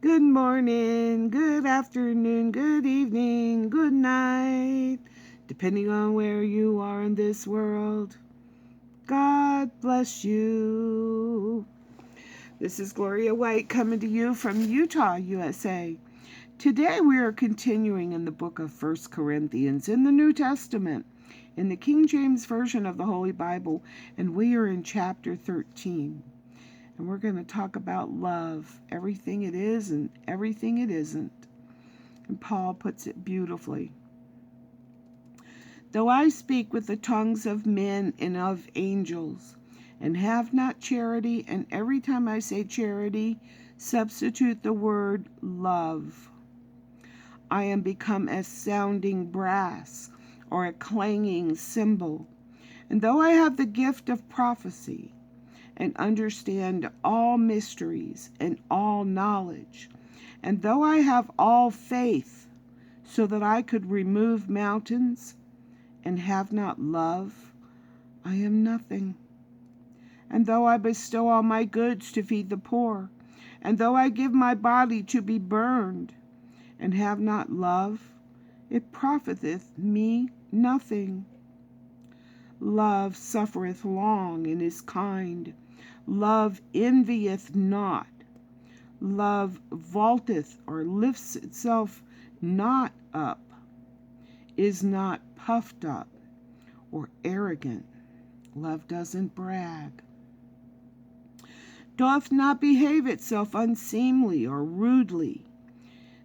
Good morning, good afternoon, good evening, good night, depending on where you are in this world. God bless you. This is Gloria White coming to you from Utah, USA. Today we are continuing in the book of 1 Corinthians in the New Testament, in the King James Version of the Holy Bible, and we are in chapter 13. And we're going to talk about love, everything it is and everything it isn't. And Paul puts it beautifully. Though I speak with the tongues of men and of angels, and have not charity, and every time I say charity, substitute the word love, I am become as sounding brass or a clanging cymbal. And though I have the gift of prophecy, and understand all mysteries and all knowledge, and though I have all faith, so that I could remove mountains, and have not love, I am nothing. And though I bestow all my goods to feed the poor, and though I give my body to be burned, and have not love, it profiteth me nothing. Love suffereth long and is kind. Love envieth not. Love vaulteth or lifts itself not up, is not puffed up or arrogant. Love doesn't brag. Doth not behave itself unseemly or rudely.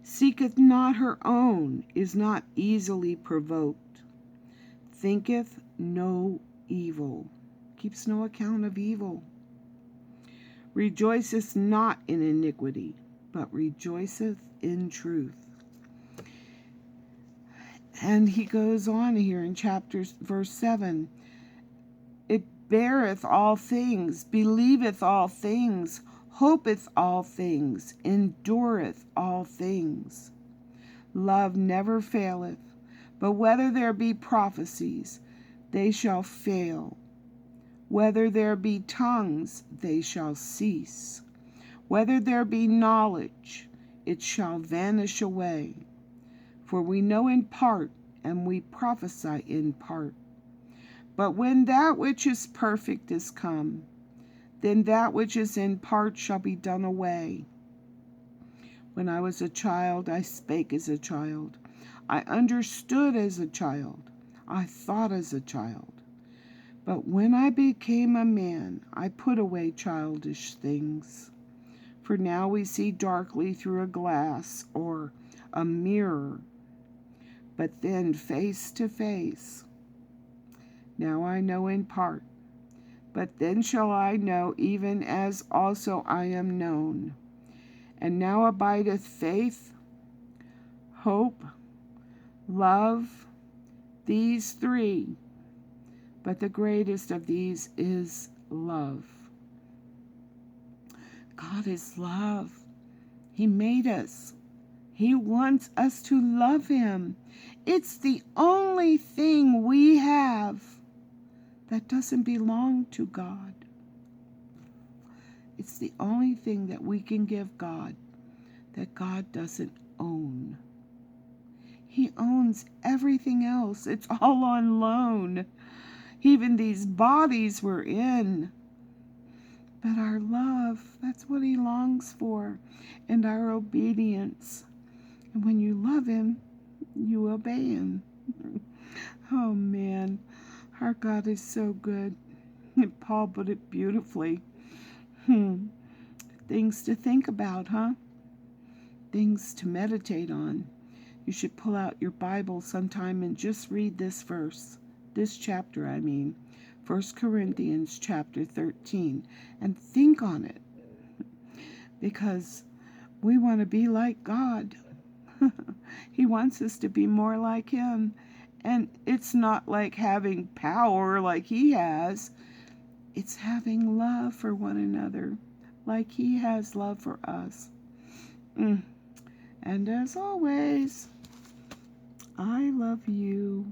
Seeketh not her own, is not easily provoked. Thinketh no evil, keeps no account of evil. Rejoiceth not in iniquity, but rejoiceth in truth. And he goes on here in verse 7. It beareth all things, believeth all things, hopeth all things, endureth all things. Love never faileth, but whether there be prophecies, they shall fail. Whether there be tongues, they shall cease. Whether there be knowledge, it shall vanish away. For we know in part, and we prophesy in part. But when that which is perfect is come, then that which is in part shall be done away. When I was a child, I spake as a child. I understood as a child. I thought as a child. But when I became a man, I put away childish things. For now we see darkly through a glass or a mirror, but then face to face. Now I know in part, but then shall I know even as also I am known. And now abideth faith, hope, love, these three, but the greatest of these is love. God is love. He made us. He wants us to love him. It's the only thing we have that doesn't belong to God. It's the only thing that we can give God that God doesn't own. He owns everything else. It's all on loan. Even these bodies we're in. But our love, that's what he longs for. And our obedience. And when you love him, you obey him. Oh man, our God is so good. And Paul put it beautifully. Things to think about, huh? Things to meditate on. You should pull out your Bible sometime and just read this verse. This chapter, 1 Corinthians chapter 13, and think on it, because we want to be like God. He wants us to be more like him, and it's not like having power like he has. It's having love for one another like he has love for us. And as always, I love you.